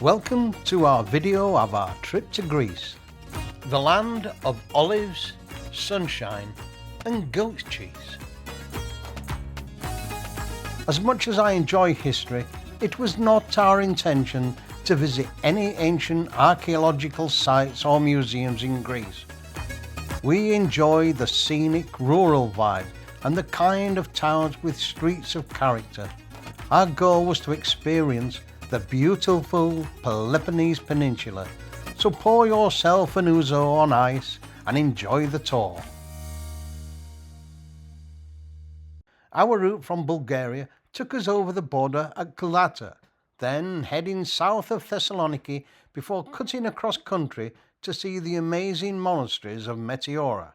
Welcome to our video of our trip to Greece, the land of olives, sunshine and goat cheese. As much as I enjoy history, it was not our intention to visit any ancient archaeological sites or museums in Greece. We enjoy the scenic rural vibe and the kind of towns with streets of character. Our goal was to experience the beautiful Peloponnese Peninsula, so pour yourself an ouzo on ice and enjoy the tour. Our route from Bulgaria took us over the border at Kyllata, then heading south of Thessaloniki before cutting across country to see the amazing monasteries of Meteora.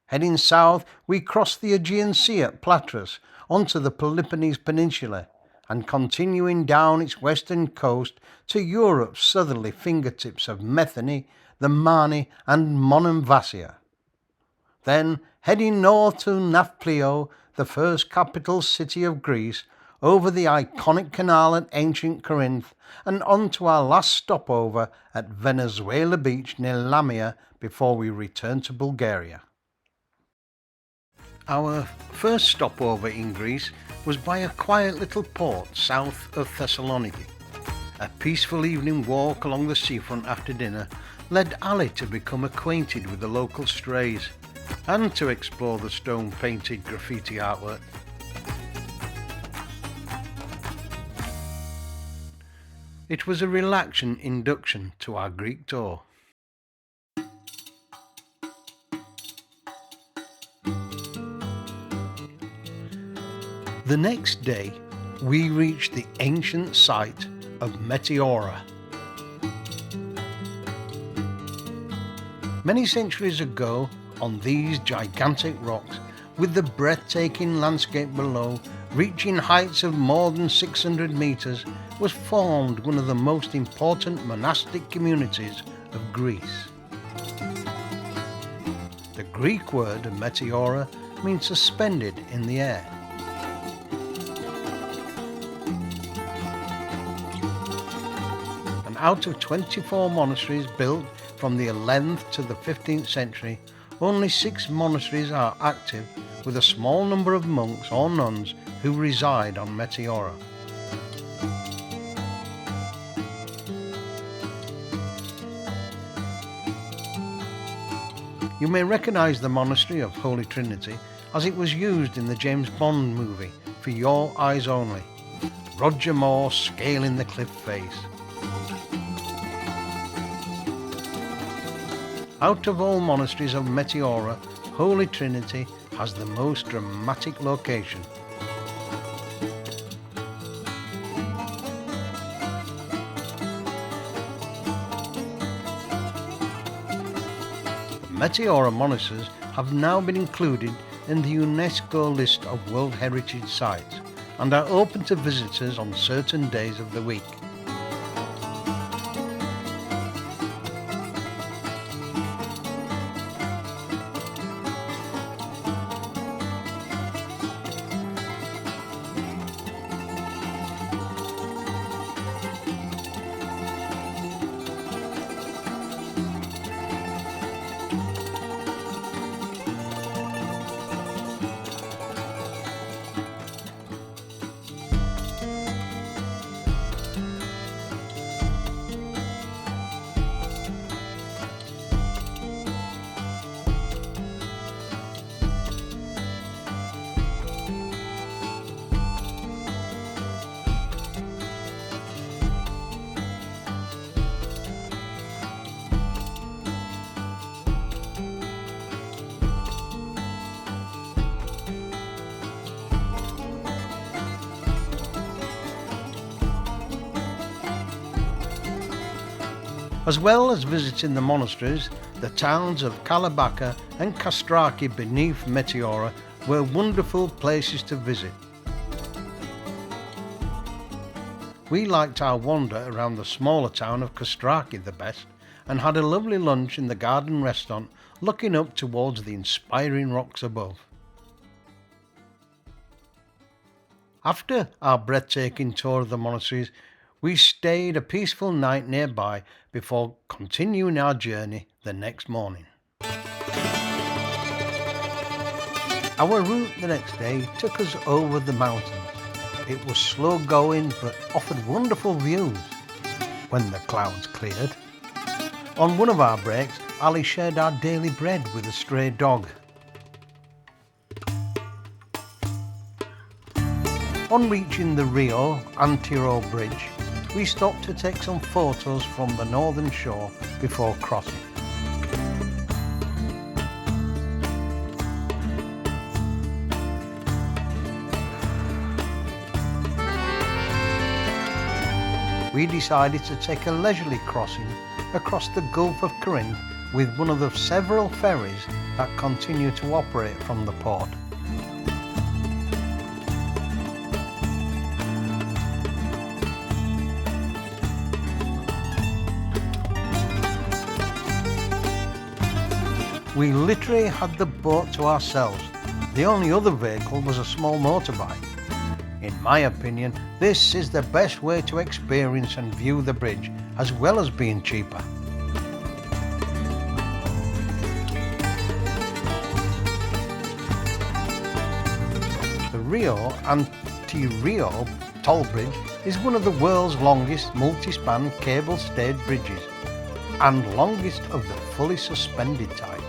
Heading south, we crossed the Aegean Sea at Patras onto the Peloponnese Peninsula and continuing down its western coast to Europe's southerly fingertips of Metheny, the Mani and Monemvasia. Then heading north to Nafplio, the first capital city of Greece, over the iconic canal at ancient Corinth and on to our last stopover at Venezuela Beach near Lamia before we return to Bulgaria. Our first stopover in Greece was by a quiet little port south of Thessaloniki. A peaceful evening walk along the seafront after dinner led Ali to become acquainted with the local strays and to explore the stone-painted graffiti artwork. It was a relaxing induction to our Greek tour. The next day, we reached the ancient site of Meteora. Many centuries ago, on these gigantic rocks, with the breathtaking landscape below, reaching heights of more than 600 meters, was formed one of the most important monastic communities of Greece. The Greek word Meteora means suspended in the air. And out of 24 monasteries built from the 11th to the 15th century, only 6 monasteries are active, with a small number of monks or nuns who reside on Meteora. You may recognise the monastery of Holy Trinity as it was used in the James Bond movie For Your Eyes Only, Roger Moore scaling the cliff face. Out of all monasteries of Meteora, Holy Trinity has the most dramatic location. The Meteora monasteries have now been included in the UNESCO list of World Heritage Sites and are open to visitors on certain days of the week. As well as visiting the monasteries, the towns of Kalabaka and Kastraki beneath Meteora were wonderful places to visit. We liked our wander around the smaller town of Kastraki the best and had a lovely lunch in the garden restaurant looking up towards the inspiring rocks above. After our breathtaking tour of the monasteries, We stayed a peaceful night nearby before continuing our journey the next morning. Our route the next day took us over the mountains. It was slow going but offered wonderful views when the clouds cleared. On one of our breaks, Ali shared our daily bread with a stray dog. On reaching the Rio Antiro Bridge, we stopped to take some photos from the northern shore before crossing. We decided to take a leisurely crossing across the Gulf of Corinth with one of the several ferries that continue to operate from the port. We literally had the boat to ourselves. The only other vehicle was a small motorbike. In my opinion, this is the best way to experience and view the bridge, as well as being cheaper. The Rio Antiro toll bridge is one of the world's longest multi-span cable-stayed bridges and longest of the fully suspended type.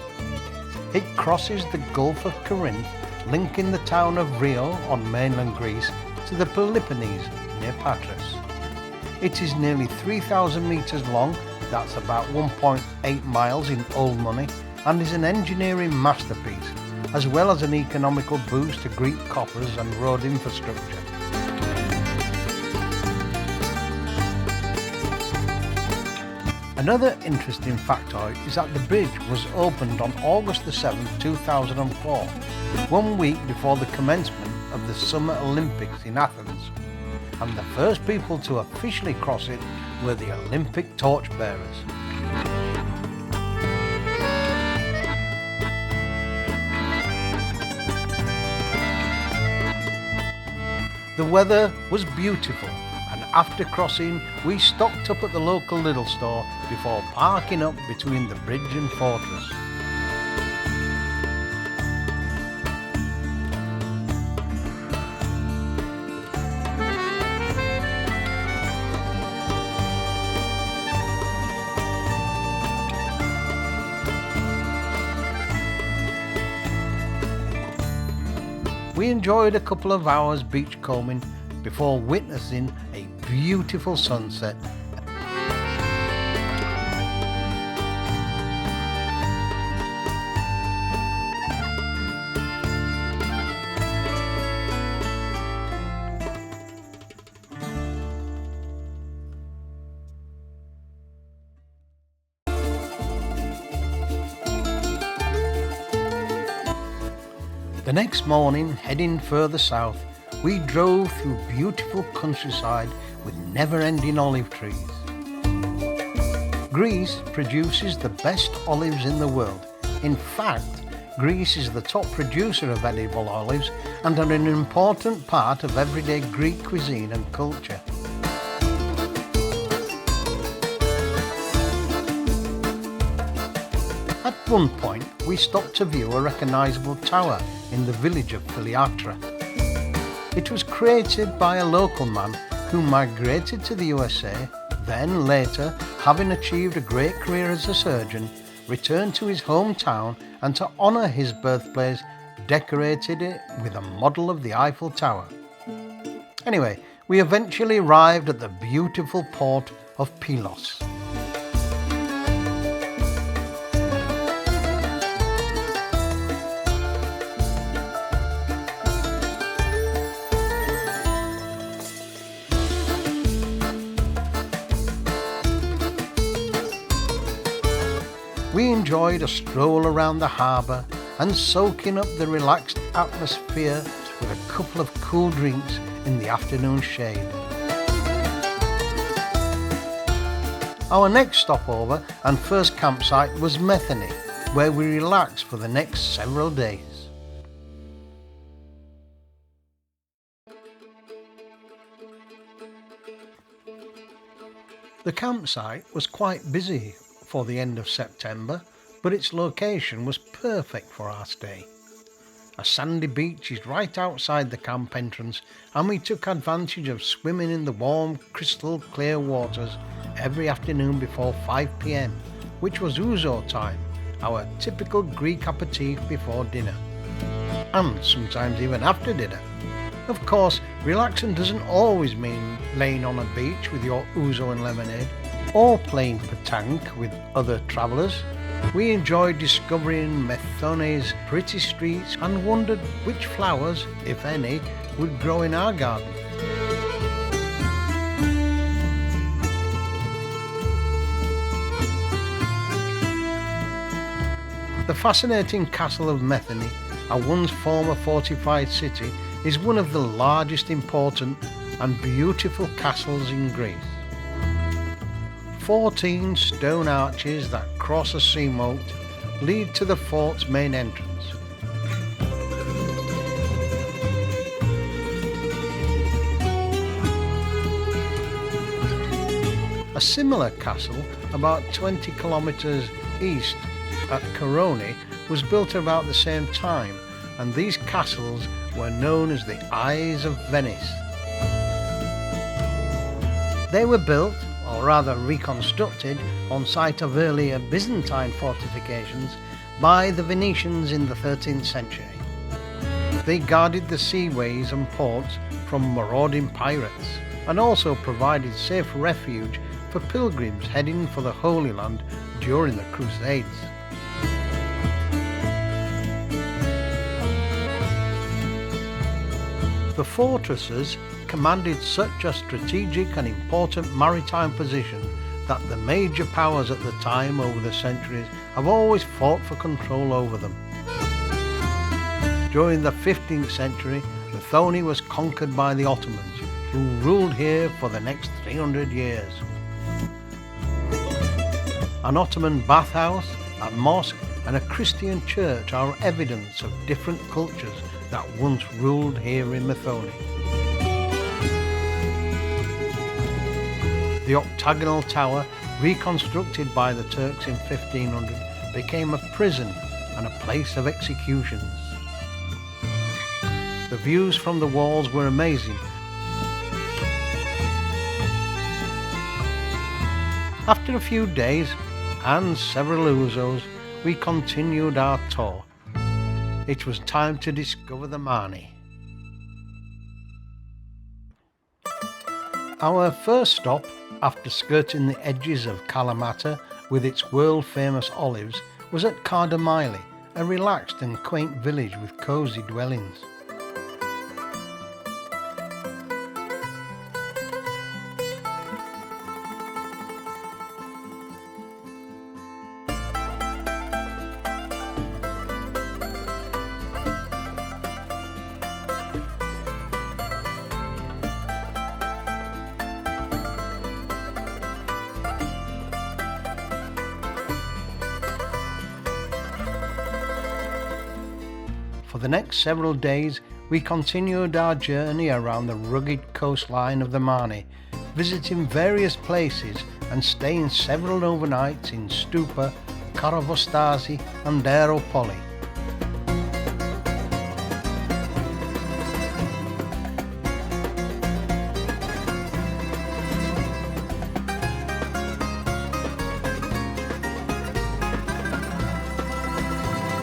It crosses the Gulf of Corinth, linking the town of Rio on mainland Greece to the Peloponnese near Patras. It is nearly 3,000 metres long, that's about 1.8 miles in old money, and is an engineering masterpiece, as well as an economical boost to Greek coffers and road infrastructure. Another interesting factoid is that the bridge was opened on August 7, 2004, 1 week before the commencement of the Summer Olympics in Athens, and the first people to officially cross it were the Olympic torchbearers. The weather was beautiful, and after crossing we stocked up at the local Lidl store before parking up between the bridge and fortress. We enjoyed a couple of hours beachcombing before witnessing a beautiful sunset. The next morning, heading further south, we drove through beautiful countryside with never-ending olive trees. Greece produces the best olives in the world. In fact, Greece is the top producer of edible olives and are an important part of everyday Greek cuisine and culture. At one point, we stopped to view a recognisable tower in the village of Philiatra. It was created by a local man who migrated to the USA, then later, having achieved a great career as a surgeon, returned to his hometown and to honour his birthplace, decorated it with a model of the Eiffel Tower. Anyway, we eventually arrived at the beautiful port of Pylos. We enjoyed a stroll around the harbour and soaking up the relaxed atmosphere with a couple of cool drinks in the afternoon shade. Our next stopover and first campsite was Metheny, where we relaxed for the next several days. The campsite was quite busy for the end of September, but its location was perfect for our stay. A sandy beach is right outside the camp entrance, and we took advantage of swimming in the warm, crystal clear waters every afternoon before 5 p.m, which was ouzo time, our typical Greek aperitif before dinner, and sometimes even after dinner. Of course, relaxing doesn't always mean laying on a beach with your ouzo and lemonade, or playing petanque with other travellers. We enjoyed discovering Methone's pretty streets and wondered which flowers, if any, would grow in our garden. The fascinating castle of Methone, a once former fortified city, is one of the largest, important and beautiful castles in Greece. 14 stone arches that cross a sea moat lead to the fort's main entrance. A similar castle, about 20 kilometers east at Coroni, was built about the same time, and these castles were known as the Eyes of Venice. They were built, or rather reconstructed, on site of earlier Byzantine fortifications by the Venetians in the 13th century. They guarded the seaways and ports from marauding pirates, and also provided safe refuge for pilgrims heading for the Holy Land during the Crusades. The fortresses commanded such a strategic and important maritime position that the major powers at the time over the centuries have always fought for control over them. During the 15th century, Methone was conquered by the Ottomans, who ruled here for the next 300 years. An Ottoman bathhouse, a mosque and a Christian church are evidence of different cultures that once ruled here in Methone. The octagonal tower, reconstructed by the Turks in 1500, became a prison and a place of executions. The views from the walls were amazing. After a few days and several ouzos, we continued our tour. It was time to discover the Mani. Our first stop, after skirting the edges of Kalamata with its world-famous olives, was at Kardamili, a relaxed and quaint village with cosy dwellings. For the next several days, we continued our journey around the rugged coastline of the Mani, visiting various places and staying several overnights in Stupa, Karavostasi and Aeropoli.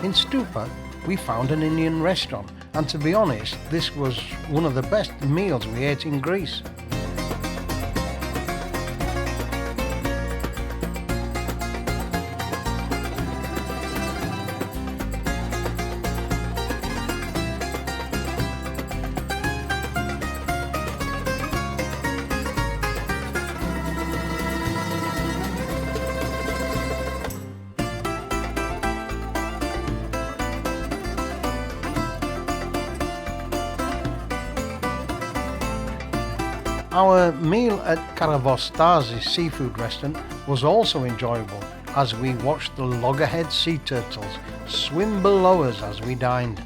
In Stupa, we found an Indian restaurant, and to be honest, this was one of the best meals we ate in Greece. Our meal at Karavostasi seafood restaurant was also enjoyable, as we watched the loggerhead sea turtles swim below us as we dined.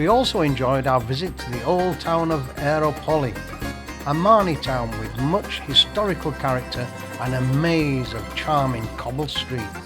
We also enjoyed our visit to the old town of Aeropoli, a Marni town with much historical character and a maze of charming cobbled streets.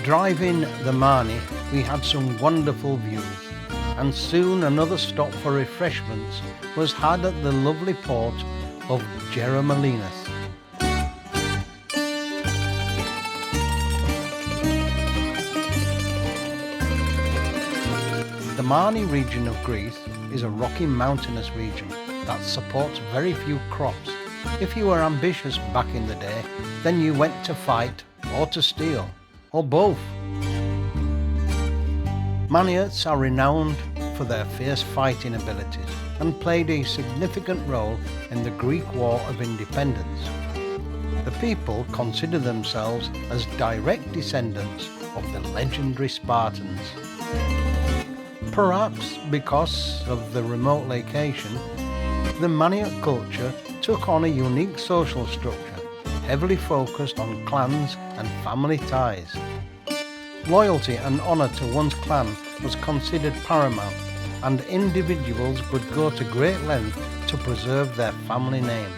Driving the Marni, we had some wonderful views, and soon another stop for refreshments was had at the lovely port of Jeremalinas. The Marni region of Greece is a rocky mountainous region that supports very few crops. If you were ambitious back in the day, then you went to fight or to steal, or both. Maniots are renowned for their fierce fighting abilities and played a significant role in the Greek War of Independence. The people consider themselves as direct descendants of the legendary Spartans. Perhaps because of the remote location, the Maniot culture took on a unique social structure, heavily focused on clans and family ties. Loyalty and honour to one's clan was considered paramount, and individuals would go to great lengths to preserve their family name.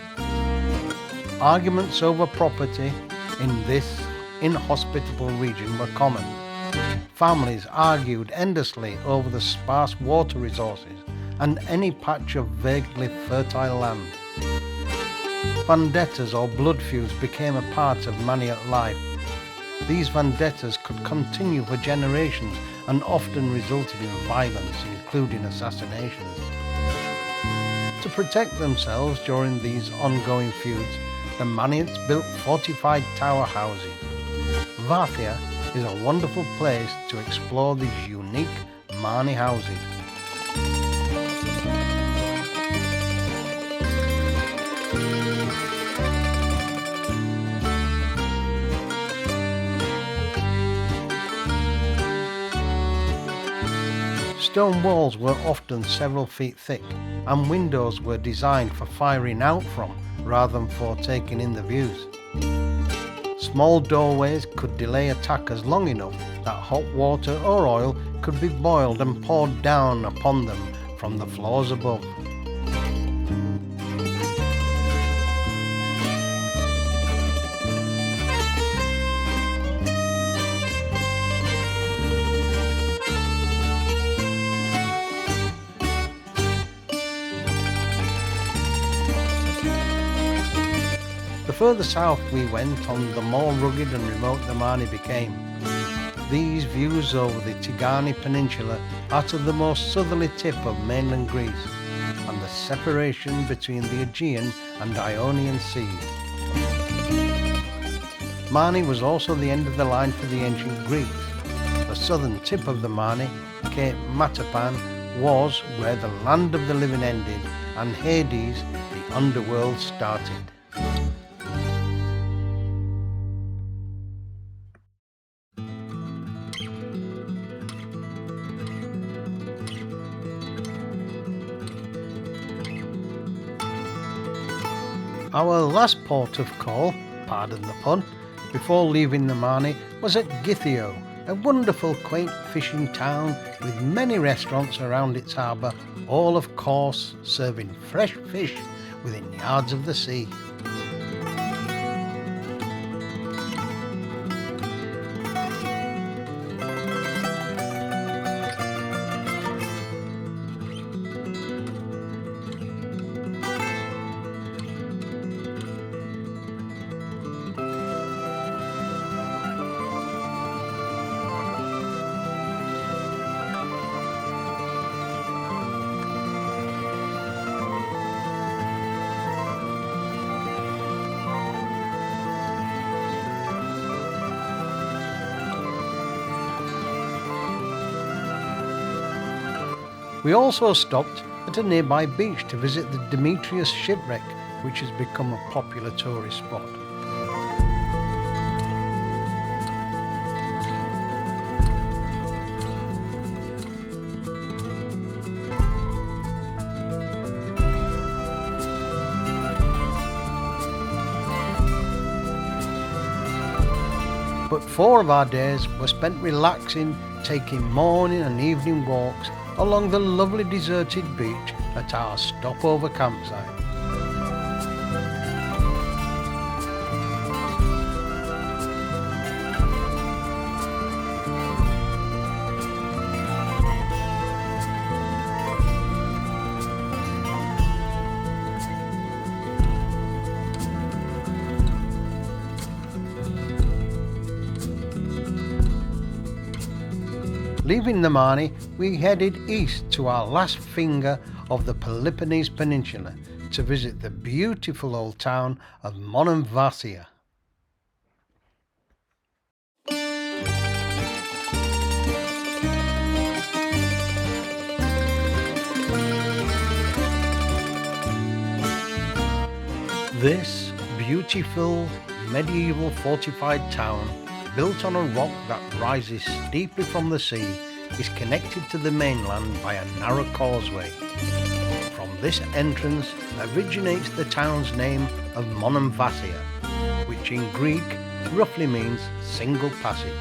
Arguments over property in this inhospitable region were common. Families argued endlessly over the sparse water resources and any patch of vaguely fertile land. Vendettas or blood feuds became a part of Maniot life. These vendettas could continue for generations and often resulted in violence, including assassinations. To protect themselves during these ongoing feuds, the Maniots built fortified tower houses. Varthia is a wonderful place to explore these unique Marni houses. Stone walls were often several feet thick, and windows were designed for firing out from rather than for taking in the views. Small doorways could delay attackers long enough that hot water or oil could be boiled and poured down upon them from the floors above. The further south we went on, the more rugged and remote the Marni became. These views over the Tigani Peninsula are to the most southerly tip of mainland Greece, and the separation between the Aegean and Ionian seas. Marni was also the end of the line for the ancient Greeks. The southern tip of the Marni, Cape Matapan, was where the land of the living ended and Hades, the underworld, started. Our last port of call, pardon the pun, before leaving the Marne was at Githio, a wonderful quaint fishing town with many restaurants around its harbour, all of course serving fresh fish within yards of the sea. We also stopped at a nearby beach to visit the Demetrius shipwreck, which has become a popular tourist spot. But 4 of our days were spent relaxing, taking morning and evening walks along the lovely deserted beach at our stopover campsite. Leaving the Marne, we headed east to our last finger of the Peloponnese Peninsula to visit the beautiful old town of Monemvasia. This beautiful medieval fortified town, built on a rock that rises steeply from the sea, is connected to the mainland by a narrow causeway. From this entrance originates the town's name of Monemvasia, which in Greek roughly means single passage.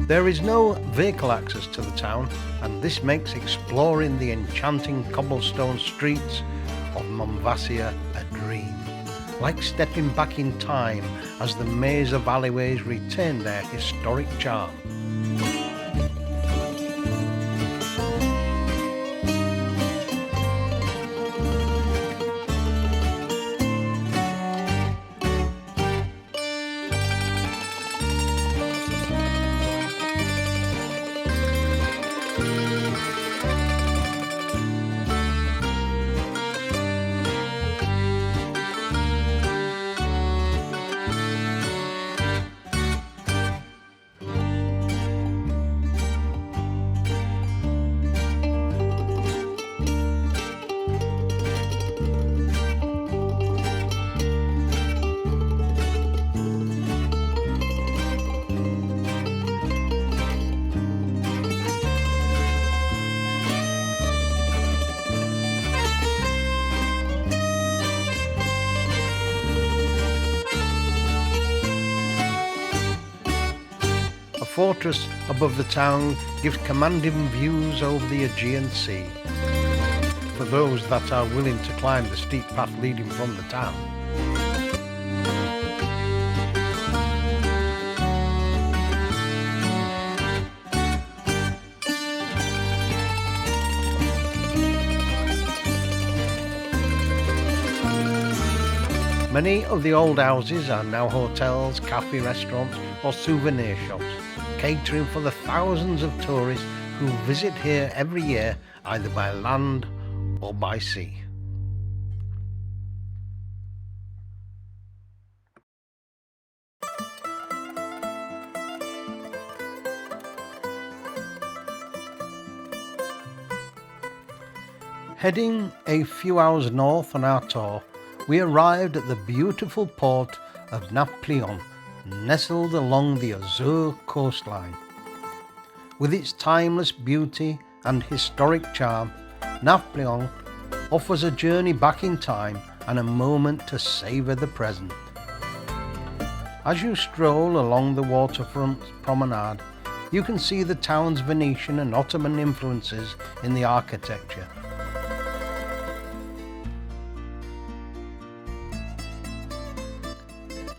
There is no vehicle access to the town, and this makes exploring the enchanting cobblestone streets of Monemvasia a dream, like stepping back in time as the maze of alleyways retain their historic charm. A fortress above the town gives commanding views over the Aegean Sea, for those that are willing to climb the steep path leading from the town. Many of the old houses are now hotels, cafe restaurants or souvenir shops, catering for the thousands of tourists who visit here every year, either by land or by sea. Heading a few hours north on our tour, we arrived at the beautiful port of Napoleon, nestled along the Azure coastline. With its timeless beauty and historic charm, Napoleon offers a journey back in time and a moment to savour the present. As you stroll along the waterfront promenade, you can see the town's Venetian and Ottoman influences in the architecture.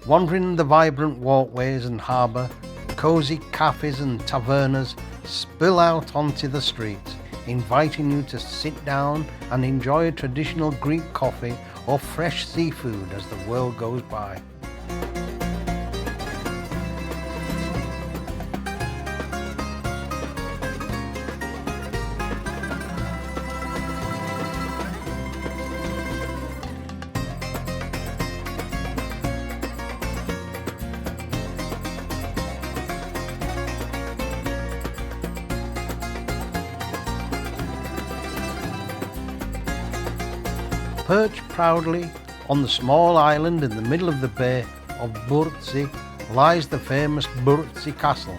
Wandering the vibrant walkways and harbour, cosy cafes and tavernas spill out onto the streets, inviting you to sit down and enjoy a traditional Greek coffee or fresh seafood as the world goes by. Perched proudly on the small island in the middle of the bay of Burzi lies the famous Burzi Castle,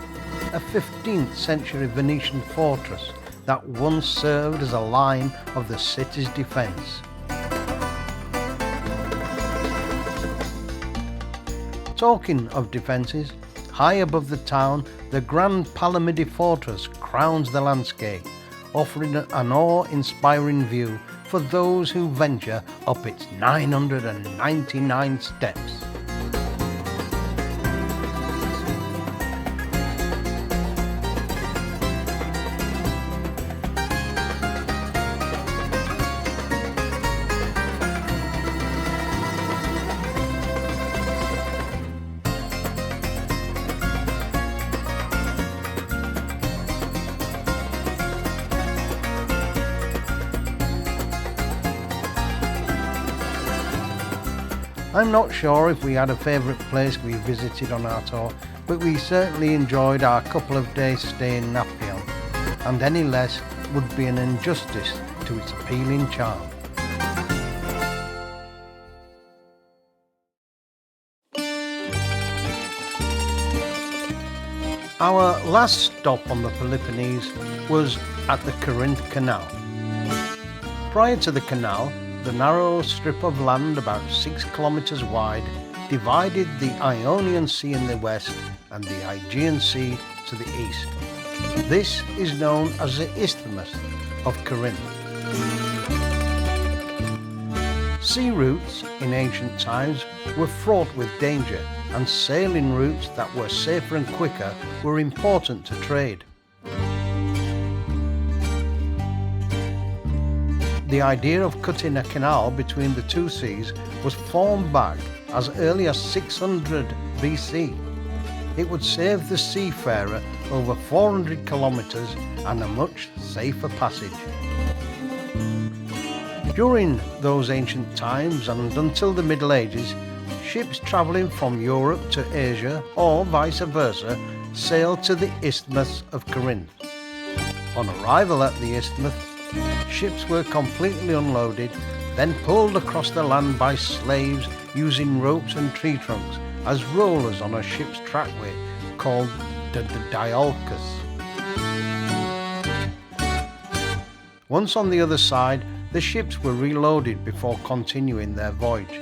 a 15th century Venetian fortress that once served as a line of the city's defence. Talking of defences, high above the town, the grand Peloponnese fortress crowns the landscape, offering an awe-inspiring view for those who venture up its 999 steps. I'm not sure if we had a favourite place we visited on our tour, but we certainly enjoyed our couple of days stay in Napoleon, and any less would be an injustice to its appealing charm. Our last stop on the Peloponnese was at the Corinth Canal. Prior to the canal, the narrow strip of land about 6 kilometres wide divided the Ionian Sea in the west and the Aegean Sea to the east. This is known as the Isthmus of Corinth. Sea routes in ancient times were fraught with danger, and sailing routes that were safer and quicker were important to trade. The idea of cutting a canal between the two seas was formed back as early as 600 BC. It would save the seafarer over 400 kilometres and a much safer passage. During those ancient times and until the Middle Ages, ships travelling from Europe to Asia or vice versa sailed to the Isthmus of Corinth. On arrival at the isthmus, ships were completely unloaded, then pulled across the land by slaves using ropes and tree trunks as rollers on a ship's trackway called the diolkos. Once on the other side, the ships were reloaded before continuing their voyage.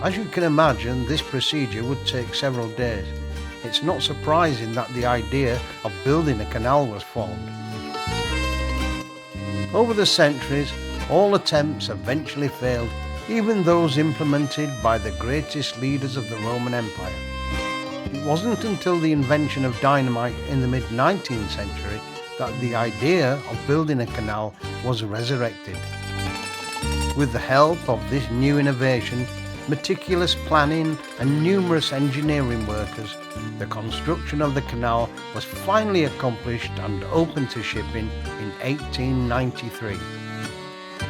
As you can imagine, this procedure would take several days. It's not surprising that the idea of building a canal was formed. Over the centuries, all attempts eventually failed, even those implemented by the greatest leaders of the Roman Empire. It wasn't until the invention of dynamite in the mid-19th century that the idea of building a canal was resurrected. With the help of this new innovation, meticulous planning and numerous engineering workers, the construction of the canal was finally accomplished and opened to shipping in 1893.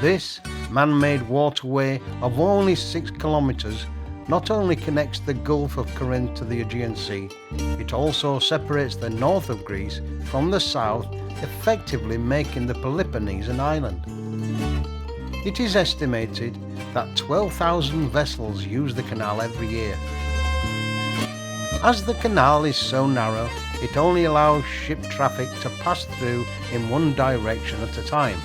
This man-made waterway of only 6 kilometres not only connects the Gulf of Corinth to the Aegean Sea, it also separates the north of Greece from the south, effectively making the Peloponnese an island. It is estimated that 12,000 vessels use the canal every year. As the canal is so narrow, it only allows ship traffic to pass through in one direction at a time.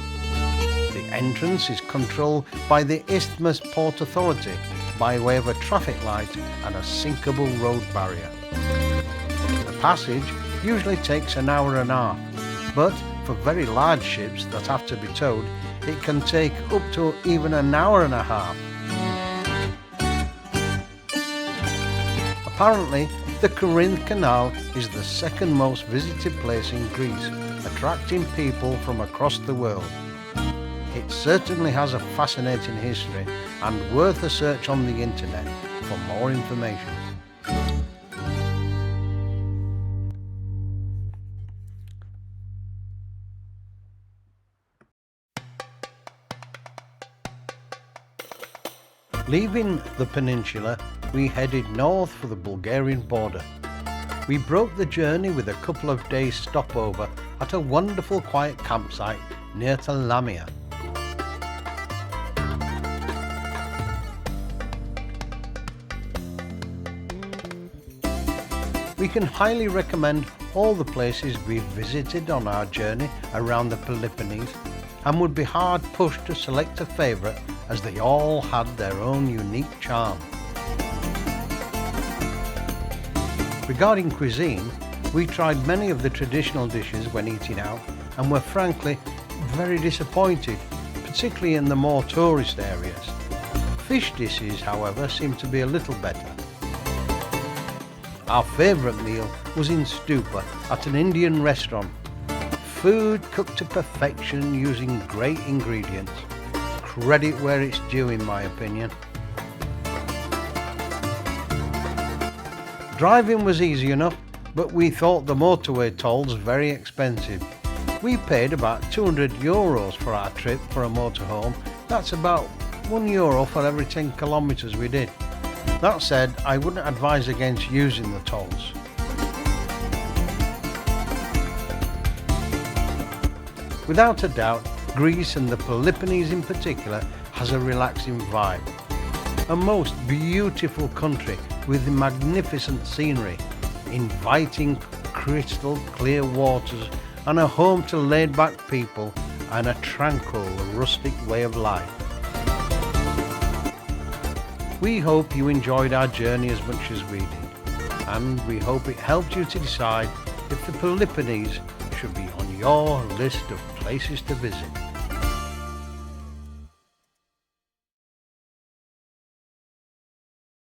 The entrance is controlled by the Isthmus Port Authority by way of a traffic light and a sinkable road barrier. The passage usually takes an hour and a half, but for very large ships that have to be towed, it can take up to even an hour and a half. Apparently, the Corinth Canal is the second most visited place in Greece, attracting people from across the world. It certainly has a fascinating history and worth a search on the internet for more information. Leaving the peninsula, we headed north for the Bulgarian border. We broke the journey with a couple of days stopover at a wonderful quiet campsite near to Lamia. We can highly recommend all the places we've visited on our journey around the Peloponnese, and would be hard pushed to select a favourite, as they all had their own unique charm. Regarding cuisine, we tried many of the traditional dishes when eating out and were frankly very disappointed, particularly in the more tourist areas. Fish dishes, however, seemed to be a little better. Our favourite meal was in Stupa at an Indian restaurant. Food cooked to perfection using great ingredients. Credit where it's due, in my opinion. Driving was easy enough, but we thought the motorway tolls very expensive. We paid about €200 for our trip for a motorhome. That's about €1 for every 10 kilometres we did. That said, I wouldn't advise against using the tolls. Without a doubt, Greece, and the Peloponnese in particular, has a relaxing vibe. A most beautiful country with magnificent scenery, inviting crystal clear waters, and a home to laid-back people and a tranquil, rustic way of life. We hope you enjoyed our journey as much as we did, and we hope it helped you to decide if the Peloponnese should be on your list of places to visit.